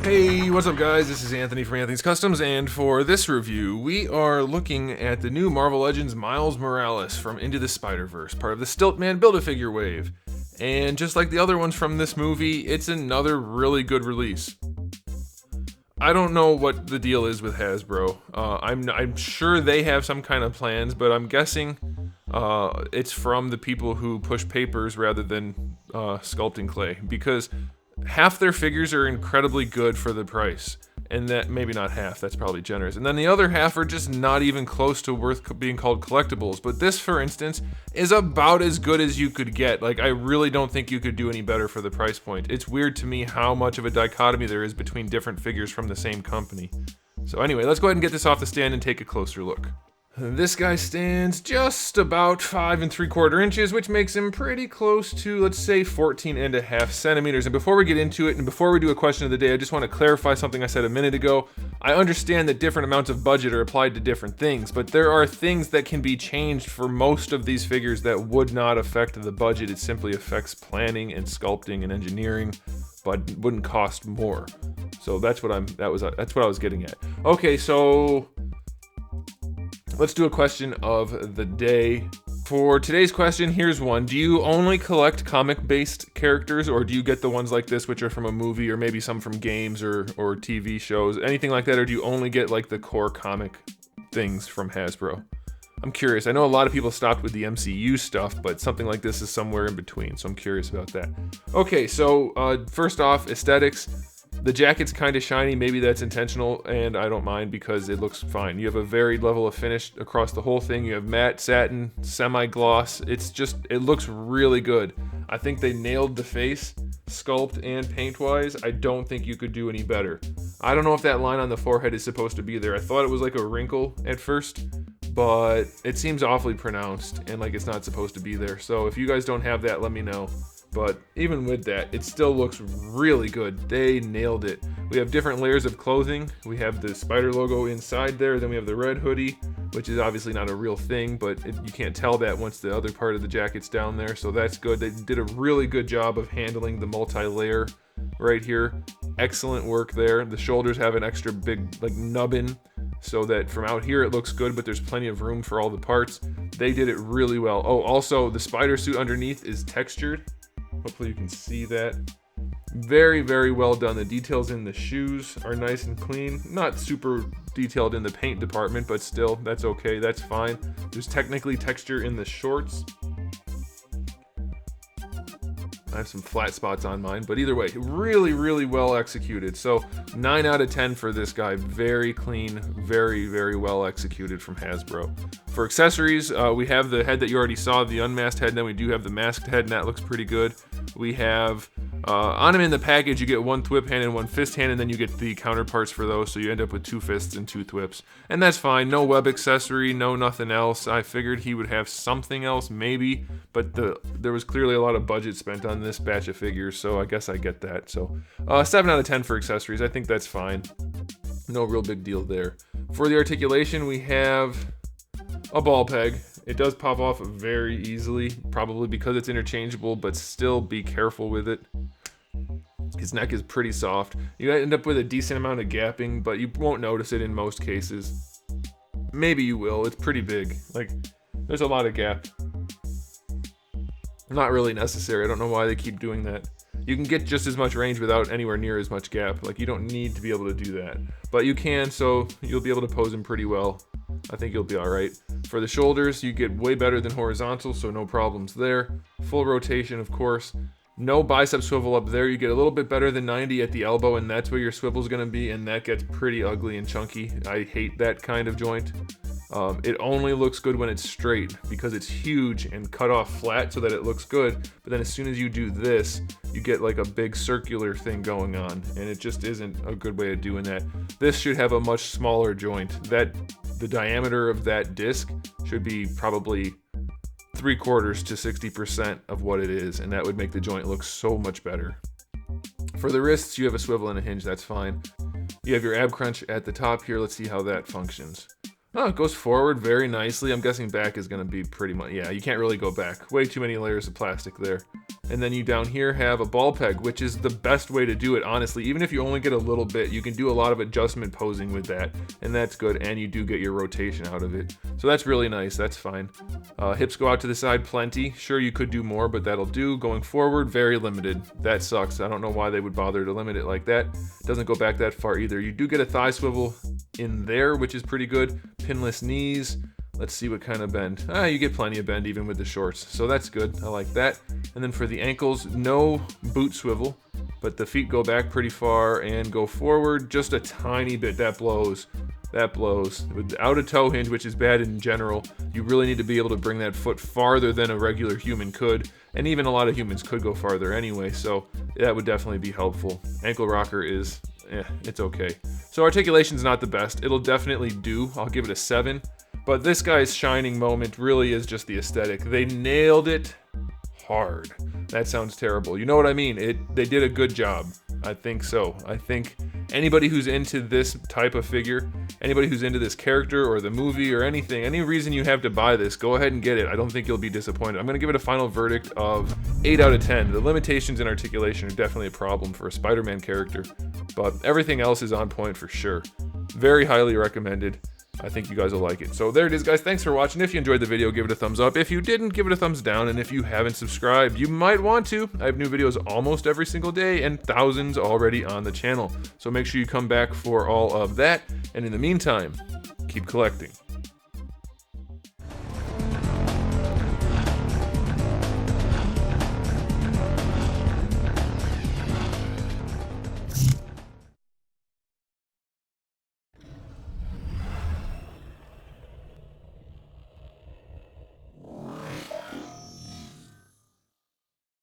Hey, what's up guys? This is Anthony from Anthony's Customs, and for this review, we are looking at the new Marvel Legends Miles Morales from Into the Spider-Verse, part of the Stiltman Build-A-Figure wave. And just like the other ones from this movie, it's another really good release. I don't know what the deal is with Hasbro. I'm sure they have some kind of plans, but I'm guessing it's from the people who push papers rather than sculpting clay, because half their figures are incredibly good for the price, and that maybe not half, that's probably generous, and then the other half are just not even close to worth being called collectibles. But this, for instance, is about as good as you could get. Like, I really don't think you could do any better for the price point. It's weird to me how much of a dichotomy there is between different figures from the same company. So anyway, let's go ahead and get this off the stand and take a closer look. This guy stands just about 5 3/4 inches, which makes him pretty close to, let's say, 14.5 centimeters. And before we get into it, and before we do a question of the day, I just want to clarify something I said a minute ago. I understand that different amounts of budget are applied to different things, but there are things that can be changed for most of these figures that would not affect the budget. It simply affects planning and sculpting and engineering, but wouldn't cost more. So that's what I was getting at. Okay, so let's do a question of the day. For today's question, here's one. Do you only collect comic-based characters, or do you get the ones like this, which are from a movie, or maybe some from games or TV shows, anything like that, or do you only get like the core comic things from Hasbro? I'm curious. I know a lot of people stopped with the MCU stuff, but something like this is somewhere in between, so I'm curious about that. Okay, so first off, aesthetics. The jacket's kind of shiny, maybe that's intentional, and I don't mind because it looks fine. You have a varied level of finish across the whole thing. You have matte, satin, semi-gloss. It looks really good. I think they nailed the face, sculpt and paint-wise. I don't think you could do any better. I don't know if that line on the forehead is supposed to be there. I thought it was like a wrinkle at first, but it seems awfully pronounced and like it's not supposed to be there. So if you guys don't have that, let me know. But even with that, it still looks really good. They nailed it. We have different layers of clothing. We have the spider logo inside there. Then we have the red hoodie, which is obviously not a real thing, but you can't tell that once the other part of the jacket's down there. So that's good. They did a really good job of handling the multi-layer right here. Excellent work there. The shoulders have an extra big like nubbin, so that from out here it looks good, but there's plenty of room for all the parts. They did it really well. Oh, also the spider suit underneath is textured. Hopefully you can see that. Very, very well done. The details in the shoes are nice and clean. Not super detailed in the paint department, but still, that's okay. That's fine. There's technically texture in the shorts. I have some flat spots on mine, but either way, really, really well executed. So 9 out of 10 for this guy. Very clean, very, very well executed from Hasbro. For accessories, we have the head that you already saw, the unmasked head, and then we do have the masked head, and that looks pretty good. We have, on him in the package, you get one thwip hand and one fist hand, and then you get the counterparts for those, so you end up with 2 fists and 2 thwips. And that's fine. No web accessory, no nothing else. I figured he would have something else, maybe, but there was clearly a lot of budget spent on this batch of figures, so I guess I get that. So 7 out of 10 for accessories. I think that's fine. No real big deal there. For the articulation, we have a ball peg. It does pop off very easily, probably because it's interchangeable, but still be careful with it. His neck is pretty soft. You end up with a decent amount of gapping, but you won't notice it in most cases. Maybe you will. It's pretty big. Like, there's a lot of gap. Not really necessary. I don't know why they keep doing that. You can get just as much range without anywhere near as much gap. Like, you don't need to be able to do that. But you can, so you'll be able to pose him pretty well. I think you'll be alright. For the shoulders, you get way better than horizontal, so no problems there. Full rotation, of course. No bicep swivel up there. You get a little bit better than 90 at the elbow, and that's where your swivel's going to be, and that gets pretty ugly and chunky. I hate that kind of joint. It only looks good when it's straight because it's huge and cut off flat so that it looks good. But then as soon as you do this, you get like a big circular thing going on, and it just isn't a good way of doing that. This should have a much smaller joint. The diameter of that disc should be probably 3/4 to 60% of what it is, and that would make the joint look so much better. For the wrists, you have a swivel and a hinge. That's fine. You have your ab crunch at the top here. Let's see how that functions. Oh, it goes forward very nicely. I'm guessing back is going to be pretty much, yeah, you can't really go back. Way too many layers of plastic there. And then you down here have a ball peg, which is the best way to do it, honestly. Even if you only get a little bit, you can do a lot of adjustment posing with that, and that's good, and you do get your rotation out of it. So that's really nice, that's fine. Hips go out to the side plenty. Sure, you could do more, but that'll do. Going forward, very limited. That sucks. I don't know why they would bother to limit it like that. Doesn't go back that far either. You do get a thigh swivel in there, which is pretty good. Pinless knees. Let's see what kind of bend. You get plenty of bend even with the shorts, so that's good. I like that. And then for the ankles, no boot swivel, but the feet go back pretty far and go forward just a tiny bit. That blows. That blows. Without a toe hinge, which is bad in general, you really need to be able to bring that foot farther than a regular human could, and even a lot of humans could go farther anyway, so that would definitely be helpful. Ankle rocker is, it's okay. So articulation's not the best. It'll definitely do. I'll give it a 7. But this guy's shining moment really is just the aesthetic. They nailed it hard. That sounds terrible. You know what I mean? They did a good job. I think so. I think anybody who's into this type of figure, anybody who's into this character or the movie or anything, any reason you have to buy this, go ahead and get it. I don't think you'll be disappointed. I'm going to give it a final verdict of 8 out of 10. The limitations in articulation are definitely a problem for a Spider-Man character, but everything else is on point for sure. Very highly recommended. I think you guys will like it. So there it is, guys. Thanks for watching. If you enjoyed the video, give it a thumbs up. If you didn't, give it a thumbs down. And if you haven't subscribed, you might want to. I have new videos almost every single day and thousands already on the channel. So make sure you come back for all of that. And in the meantime, keep collecting.